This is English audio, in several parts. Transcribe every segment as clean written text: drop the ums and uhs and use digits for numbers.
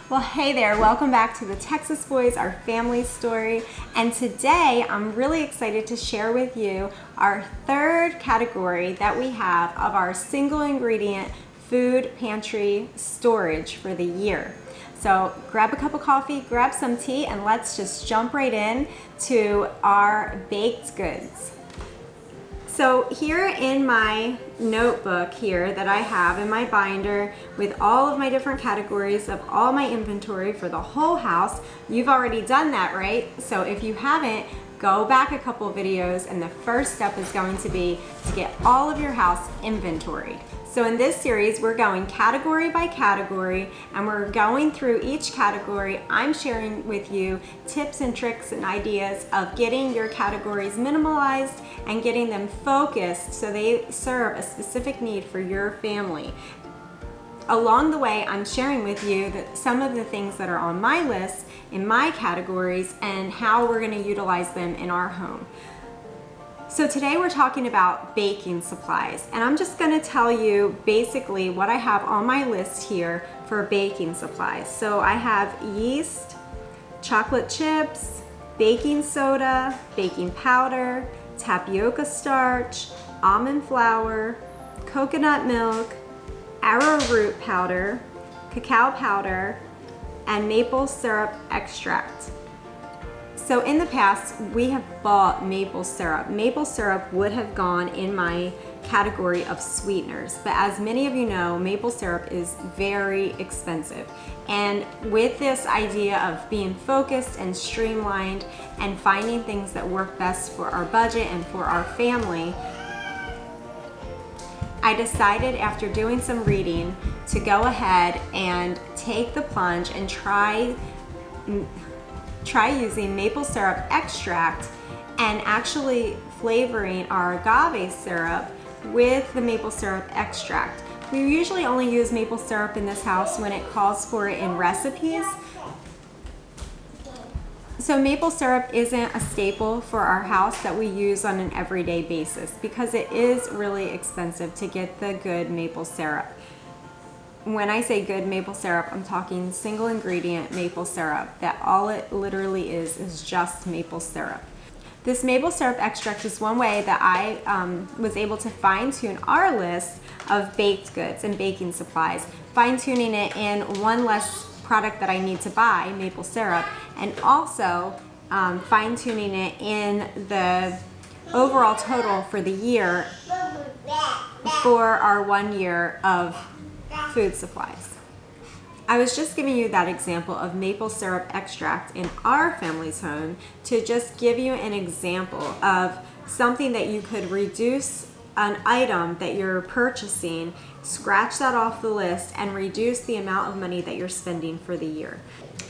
Well, hey there, welcome back to the Texas Boys, our family story. And today I'm really excited to share with you our third category that we have of our single ingredient food pantry storage for the year. So grab a cup of coffee, grab some tea, and let's just jump right in to our baked goods. So here in my notebook here that I have in my binder with all of my different categories of all my inventory for the whole house, you've already done that, right? So if you haven't, go back a couple videos, and the first step is going to be to get all of your house inventoried. So in this series, we're going category by category, and we're going through each category. I'm sharing with you tips and tricks and ideas of getting your categories minimalized and getting them focused so they serve a specific need for your family. Along the way, I'm sharing with you some of the things that are on my list in my categories and how we're going to utilize them in our home. So today we're talking about baking supplies, and I'm just going to tell you basically what I have on my list here for baking supplies. So I have yeast, chocolate chips, baking soda, baking powder, tapioca starch, almond flour, coconut milk, arrowroot powder, cacao powder, and maple syrup extract. So in the past, we have bought maple syrup. Maple syrup would have gone in my category of sweeteners, but as many of you know, maple syrup is very expensive. And with this idea of being focused and streamlined and finding things that work best for our budget and for our family, I decided after doing some reading to go ahead and take the plunge and try using maple syrup extract and actually flavoring our agave syrup with the maple syrup extract. We usually only use maple syrup in this house when it calls for it in recipes. So maple syrup isn't a staple for our house that we use on an everyday basis because it is really expensive to get the good maple syrup. When I say good maple syrup, I'm talking single ingredient maple syrup, that all it literally is just maple syrup. This maple syrup extract is one way that I was able to fine tune our list of baked goods and baking supplies, fine tuning it in one less product that I need to buy, maple syrup, and also fine tuning it in the overall total for the year for our 1 year of food supplies. I was just giving you that example of maple syrup extract in our family's home to just give you an example of something that you could reduce an item that you're purchasing, scratch that off the list, and reduce the amount of money that you're spending for the year.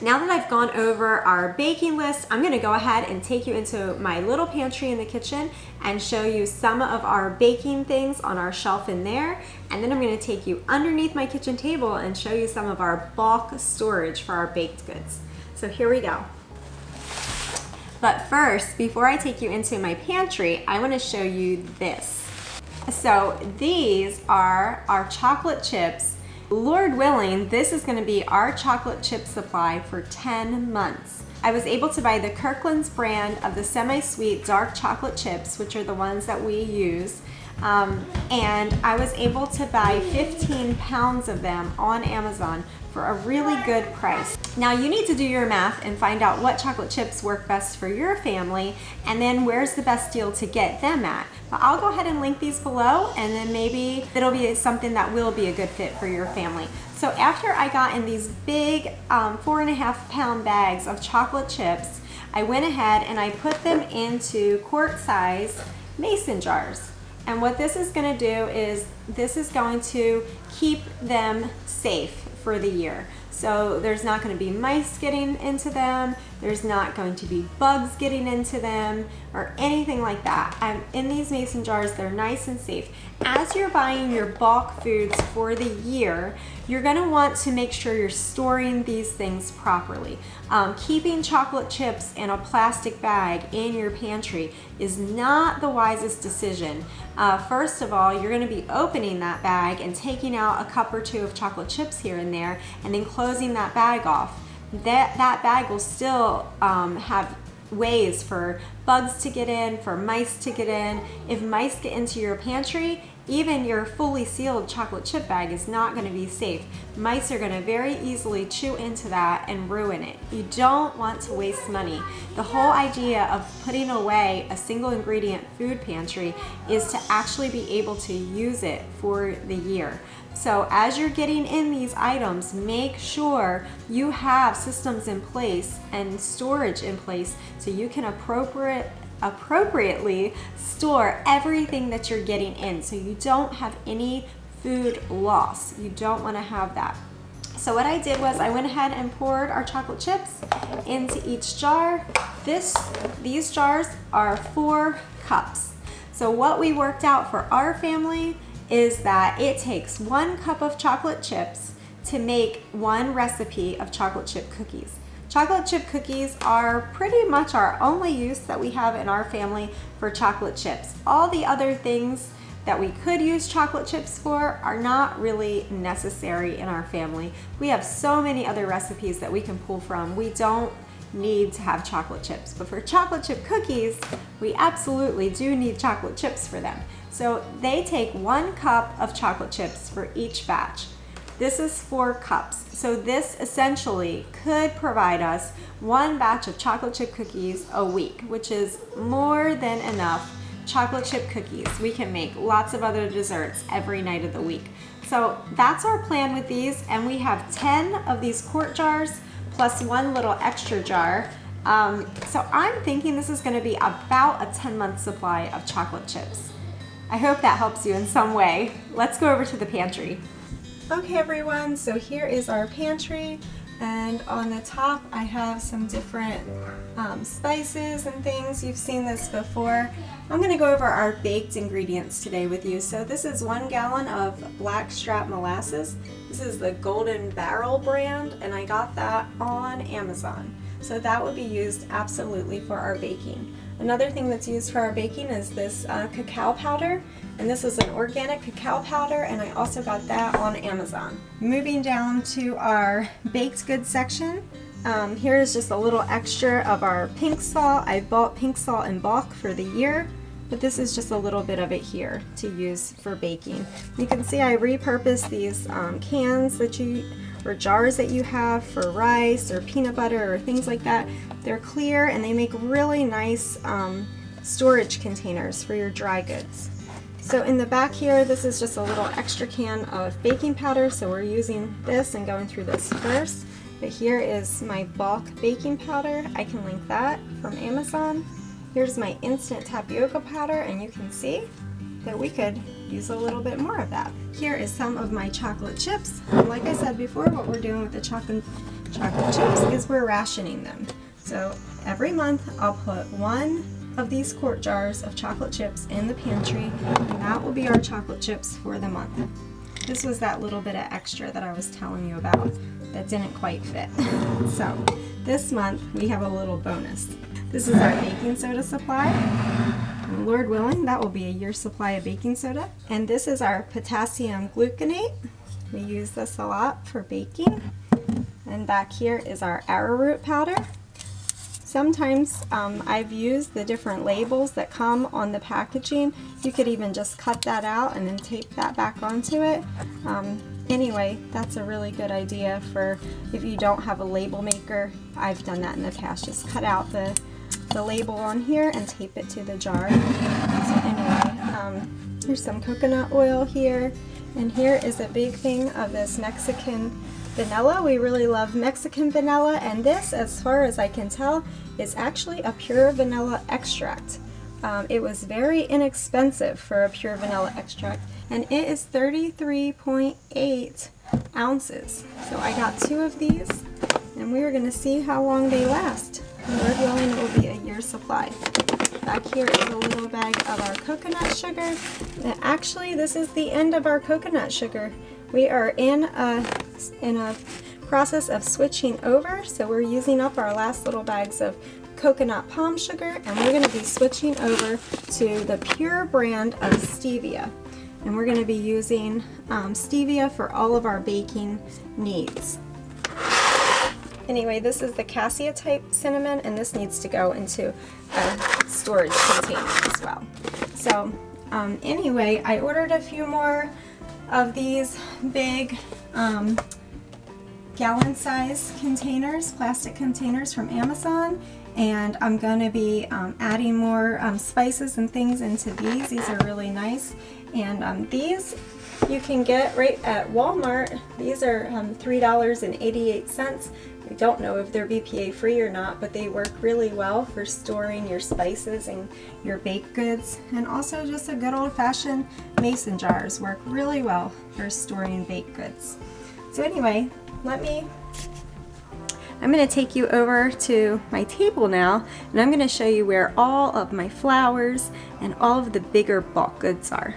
Now that I've gone over our baking list, I'm gonna go ahead and take you into my little pantry in the kitchen and show you some of our baking things on our shelf in there. And then I'm gonna take you underneath my kitchen table and show you some of our bulk storage for our baked goods. So here we go. But first, before I take you into my pantry, I wanna show you this. So these are our chocolate chips. Lord willing, this is going to be our chocolate chip supply for 10 months. I was able to buy the Kirkland's brand of the semi-sweet dark chocolate chips, which are the ones that we use. And I was able to buy 15 pounds of them on Amazon for a really good price. Now you need to do your math and find out what chocolate chips work best for your family, and then where's the best deal to get them at. But I'll go ahead and link these below, and then maybe it'll be something that will be a good fit for your family. So after I got in these big 4.5 pound bags of chocolate chips, I went ahead and I put them into quart size mason jars. And what this is going to do is this is going to keep them safe for the year. So there's not going to be mice getting into them, there's not going to be bugs getting into them or anything like that. In these mason jars, they're nice and safe. As you're buying your bulk foods for the year, you're gonna want to make sure you're storing these things properly. Keeping chocolate chips in a plastic bag in your pantry is not the wisest decision. First of all, you're gonna be opening that bag and taking out a cup or two of chocolate chips here and there, and then closing that bag off. That bag will still have ways for bugs to get in, for mice to get in. If mice get into your pantry, even your fully sealed chocolate chip bag is not going to be safe. Mice are going to very easily chew into that and ruin it. You don't want to waste money. The whole idea of putting away a single ingredient food pantry is to actually be able to use it for the year. So as you're getting in these items, make sure you have systems in place and storage in place so you can appropriately store everything that you're getting in, so you don't have any food loss. You don't want to have that. So what I did was I went ahead and poured our chocolate chips into each jar. These jars are 4 cups. So what we worked out for our family is that it takes 1 cup of chocolate chips to make 1 recipe of chocolate chip cookies. Chocolate chip cookies are pretty much our only use that we have in our family for chocolate chips. All the other things that we could use chocolate chips for are not really necessary in our family. We have so many other recipes that we can pull from. We don't need to have chocolate chips, but for chocolate chip cookies, we absolutely do need chocolate chips for them. So they take 1 cup of chocolate chips for each batch. This is 4 cups. So this essentially could provide us 1 batch of chocolate chip cookies a week, which is more than enough chocolate chip cookies. We can make lots of other desserts every night of the week. So that's our plan with these, and we have 10 of these quart jars plus 1 little extra jar. So I'm thinking this is gonna be about a 10-month supply of chocolate chips. I hope that helps you in some way. Let's go over to the pantry. Okay everyone, so here is our pantry, and on the top I have some different spices and things. You've seen this before. I'm going to go over our baked ingredients today with you. So this is 1 gallon of blackstrap molasses. This is the Golden Barrel brand, and I got that on Amazon. So that would be used absolutely for our baking. Another thing that's used for our baking is this cacao powder, and this is an organic cacao powder, and I also got that on Amazon. Moving down to our baked goods section, here is just a little extra of our pink salt. I bought pink salt in bulk for the year, but this is just a little bit of it here to use for baking. You can see I repurposed these cans or jars that you have for rice or peanut butter or things like that. They're clear and they make really nice storage containers for your dry goods. So in the back here, this is just a little extra can of baking powder, so we're using this and going through this first. But here is my bulk baking powder. I can link that from Amazon. Here's my instant tapioca powder, and you can see that we could use a little bit more of that. Here is some of my chocolate chips. Like I said before, what we're doing with the chocolate chips is we're rationing them. So every month I'll put 1 of these quart jars of chocolate chips in the pantry, and that will be our chocolate chips for the month. This was that little bit of extra that I was telling you about that didn't quite fit. So this month we have a little bonus. This is our baking soda supply. And Lord willing, that will be a year's supply of baking soda. And this is our potassium gluconate. We use this a lot for baking. And back here is our arrowroot powder. Sometimes I've used the different labels that come on the packaging. You could even just cut that out and then tape that back onto it. Anyway, that's a really good idea for if you don't have a label maker. I've done that in the past. Just cut out the label on here and tape it to the jar. So anyway, here's some coconut oil here. And here is a big thing of this Mexican vanilla. We really love Mexican vanilla, and this, as far as I can tell, is actually a pure vanilla extract. It was very inexpensive for a pure vanilla extract, and it is 33.8 ounces. So I got 2 of these, and we are going to see how long they last. Lord willing, it will be a year's supply. Back here is a little bag of our coconut sugar. And actually, this is the end of our coconut sugar. we are in a process of switching over. So we're using up our last little bags of coconut palm sugar, and we're going to be switching over to the Pyure brand of stevia. And we're going to be using stevia for all of our baking needs. Anyway, this is the cassia type cinnamon, and this needs to go into a storage container as well. So anyway, I ordered a few more of these big gallon size containers, plastic containers from Amazon, and I'm going to be adding more spices and things into these. These are really nice, and these you can get right at Walmart. These are $3.88. I don't know if they're BPA free or not, but they work really well for storing your spices and your baked goods. And also just a good old-fashioned mason jars work really well for storing baked goods. So anyway, I'm going to take you over to my table now, and I'm going to show you where all of my flours and all of the bigger bulk goods are.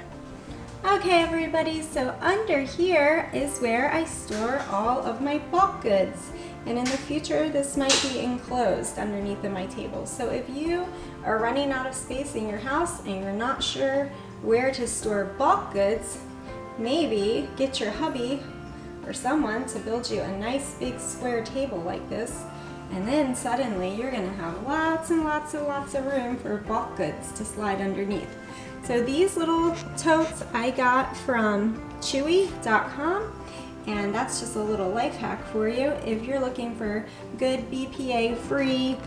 Okay everybody, so under here is where I store all of my bulk goods. And in the future, this might be enclosed underneath of my table. So if you are running out of space in your house and you're not sure where to store bulk goods, maybe get your hubby or someone to build you a nice big square table like this. And then suddenly you're gonna have lots and lots and lots of room for bulk goods to slide underneath. So these little totes I got from Chewy.com. And that's just a little life hack for you. If you're looking for good BPA free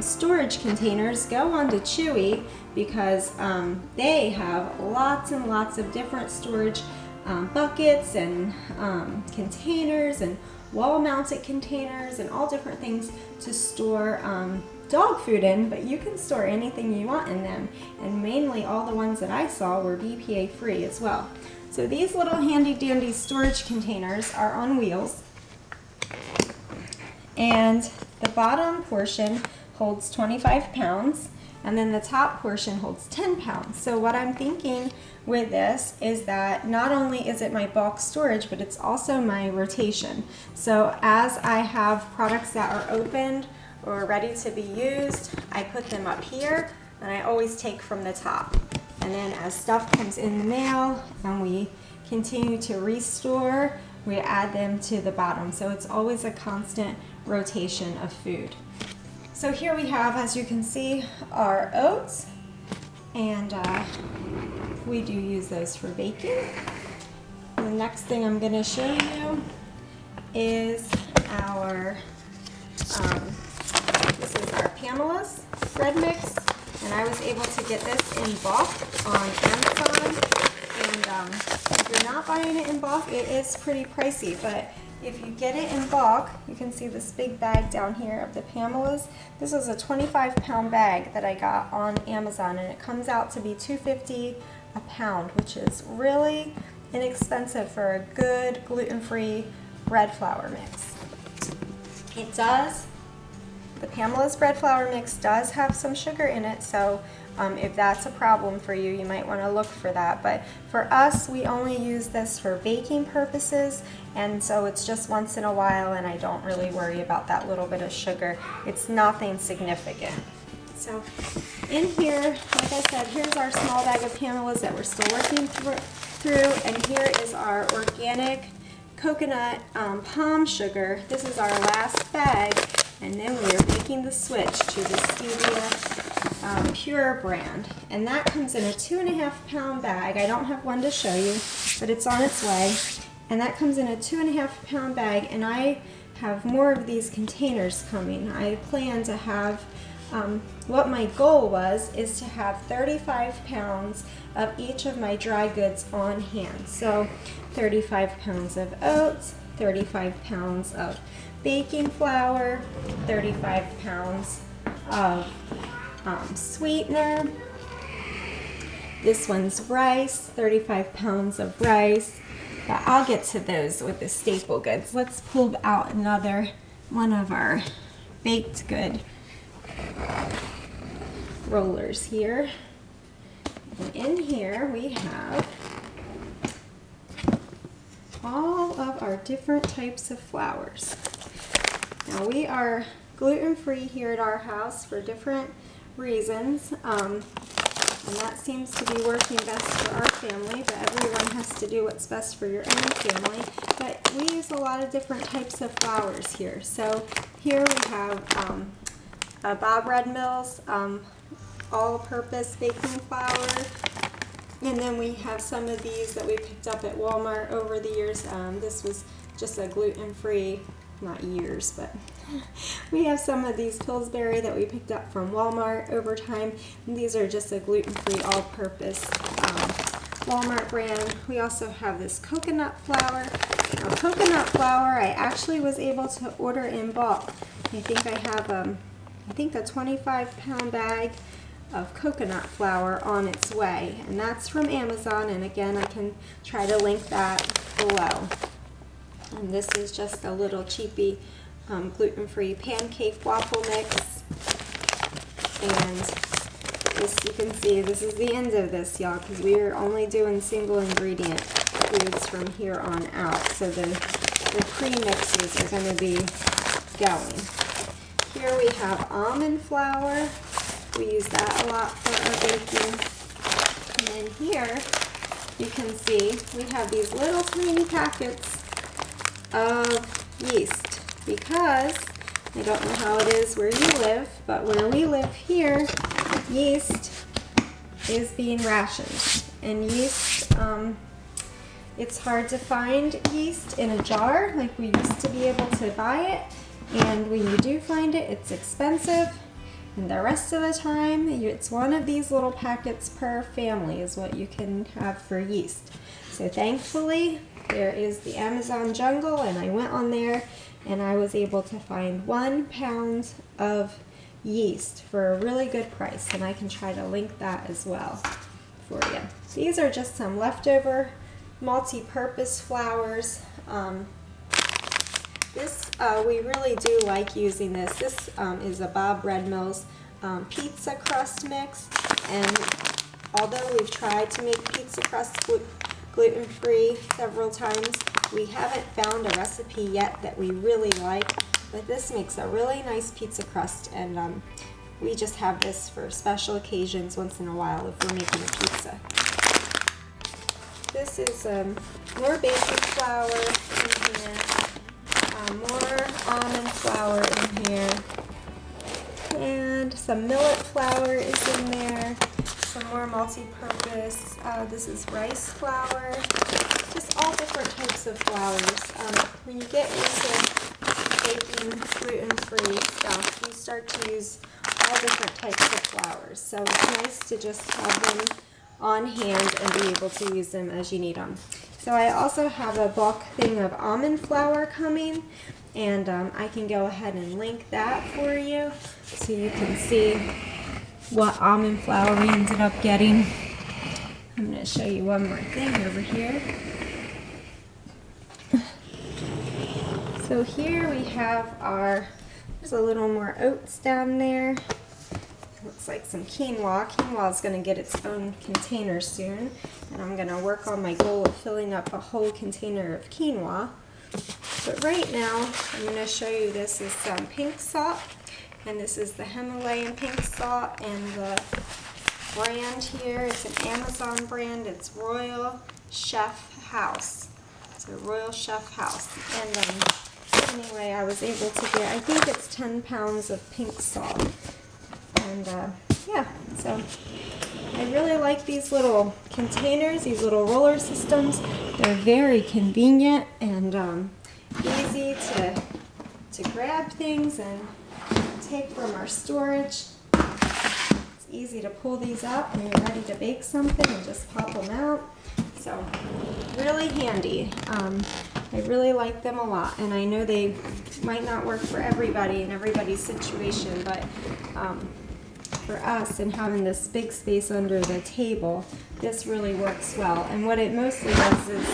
storage containers, go on to Chewy, because they have lots and lots of different storage buckets and containers and wall mounted containers and all different things to store dog food in, but you can store anything you want in them. And mainly all the ones that I saw were BPA free as well. So these little handy dandy storage containers are on wheels, and the bottom portion holds 25 pounds and then the top portion holds 10 pounds. So what I'm thinking with this is that not only is it my bulk storage, but it's also my rotation. So as I have products that are opened or ready to be used, I put them up here, and I always take from the top. And then as stuff comes in the mail and we continue to restore, we add them to the bottom. So it's always a constant rotation of food. So here we have, as you can see, our oats, and we do use those for baking. The next thing I'm going to show you is our, this is our Pamela's bread mix. And I was able to get this in bulk on Amazon. And if you're not buying it in bulk, it is pretty pricey. But if you get it in bulk, you can see this big bag down here of the Pamela's. This is a 25-pound bag that I got on Amazon, and it comes out to be $2.50 a pound, which is really inexpensive for a good gluten-free bread flour mix. It does. The Pamela's bread flour mix does have some sugar in it, so if that's a problem for you, you might want to look for that. But for us, we only use this for baking purposes, and so it's just once in a while, and I don't really worry about that little bit of sugar. It's nothing significant. So in here, like I said, here's our small bag of Pamela's that we're still working through, and here is our organic coconut palm sugar. This is our last bag. And then we are making the switch to the Stevia Pyure brand. And that comes in a 2.5-pound bag. I don't have one to show you, but it's on its way. And that comes in a 2.5-pound bag, and I have more of these containers coming. I plan to have, what my goal was, is to have 35 pounds of each of my dry goods on hand. So 35 pounds of oats, 35 pounds of baking flour, 35 pounds of sweetener. This one's rice, 35 pounds of rice. But I'll get to those with the staple goods. Let's pull out another one of our baked good rollers here. And in here we have all of our different types of flours. Now we are gluten-free here at our house for different reasons, and that seems to be working best for our family, but everyone has to do what's best for your own family. But we use a lot of different types of flours here. So here we have Bob Red Mill's all-purpose baking flour. And then we have some of these that we picked up at Walmart over the years. This was just a gluten-free, not years, but we have some of these Pillsbury that we picked up from Walmart over time. And these are just a gluten-free all-purpose Walmart brand. We also have this coconut flour. Now, coconut flour I actually was able to order in bulk. I think I have a 25-pound bag of coconut flour on its way, and that's from Amazon, and again I can try to link that below. And this is just a little cheapy gluten-free pancake waffle mix, and this, you can see this is the end of this, y'all, because we are only doing single ingredient foods from here on out, so the pre-mixes are going to be going. Here we have almond flour. We use that a lot for our baking. And then here you can see we have these little tiny packets of yeast, because I don't know how it is where you live, but where we live here, yeast is being rationed. And yeast, it's hard to find yeast in a jar like we used to be able to buy it. And when you do find it, it's expensive. And the rest of the time, it's one of these little packets per family is what you can have for yeast. So thankfully, there is the Amazon jungle, and I went on there and I was able to find 1 pound of yeast for a really good price, and I can try to link that as well for you. These are just some leftover multi-purpose flours. We really do like using this. This is a Bob Red Mill's pizza crust mix, and although we've tried to make pizza crust gluten-free several times, we haven't found a recipe yet that we really like, but this makes a really nice pizza crust, and we just have this for special occasions once in a while if we're making a pizza. This is more baking flour in here. More almond flour in here, and some millet flour is in there, some more multi-purpose, this is rice flour, just all different types of flours. When you get into baking gluten-free stuff, you start to use all different types of flours, so it's nice to just have them on hand and be able to use them as you need them. So I also have a bulk thing of almond flour coming, and I can go ahead and link that for you so you can see what almond flour we ended up getting. I'm going to show you one more thing over here. So here we have there's a little more oats down there. Looks like some quinoa. Quinoa is going to get its own container soon, and I'm going to work on my goal of filling up a whole container of quinoa. But right now, I'm going to show you this is some pink salt, and this is the Himalayan pink salt, and the brand here is an Amazon brand. It's Royal Chef House. It's a Royal Chef House. And anyway, I was able to get, I think it's 10 pounds of pink salt. And yeah, so I really like these little containers, these little roller systems. They're very convenient and easy to grab things and take from our storage. It's easy to pull these up when you're ready to bake something and just pop them out. So really handy. I really like them a lot, and I know they might not work for everybody in everybody's situation, but for us and having this big space under the table, this really works well. And what it mostly does is,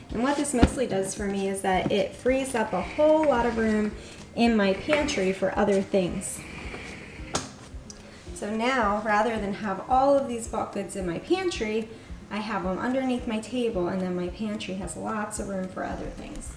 and what this mostly does for me is that it frees up a whole lot of room in my pantry for other things. So now, rather than have all of these bulk goods in my pantry, I have them underneath my table, and then my pantry has lots of room for other things.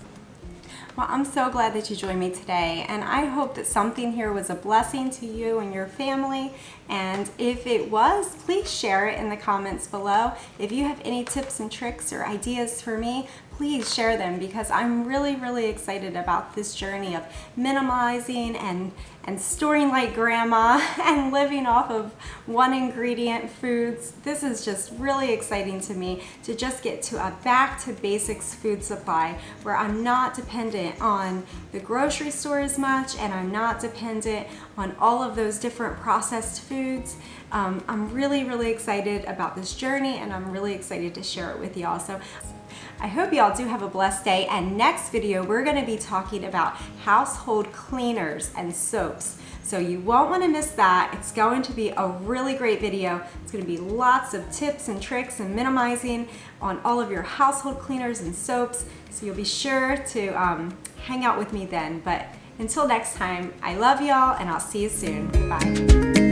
Well, I'm so glad that you joined me today, and I hope that something here was a blessing to you and your family. And if it was, please share it in the comments below. If you have any tips and tricks or ideas for me, please share them, because I'm really excited about this journey of minimalizing and storing like grandma and living off of one ingredient foods. This is just really exciting to me, to just get to a back to basics food supply where I'm not dependent on the grocery store as much, and I'm not dependent on all of those different processed foods. I'm really excited about this journey, and I'm really excited to share it with y'all. So I hope y'all do have a blessed day, and next video we're going to be talking about household cleaners and soaps. So you won't want to miss that. It's going to be a really great video. It's going to be lots of tips and tricks and minimizing on all of your household cleaners and soaps. So you'll be sure to hang out with me then. But until next time, I love y'all, and I'll see you soon. Bye.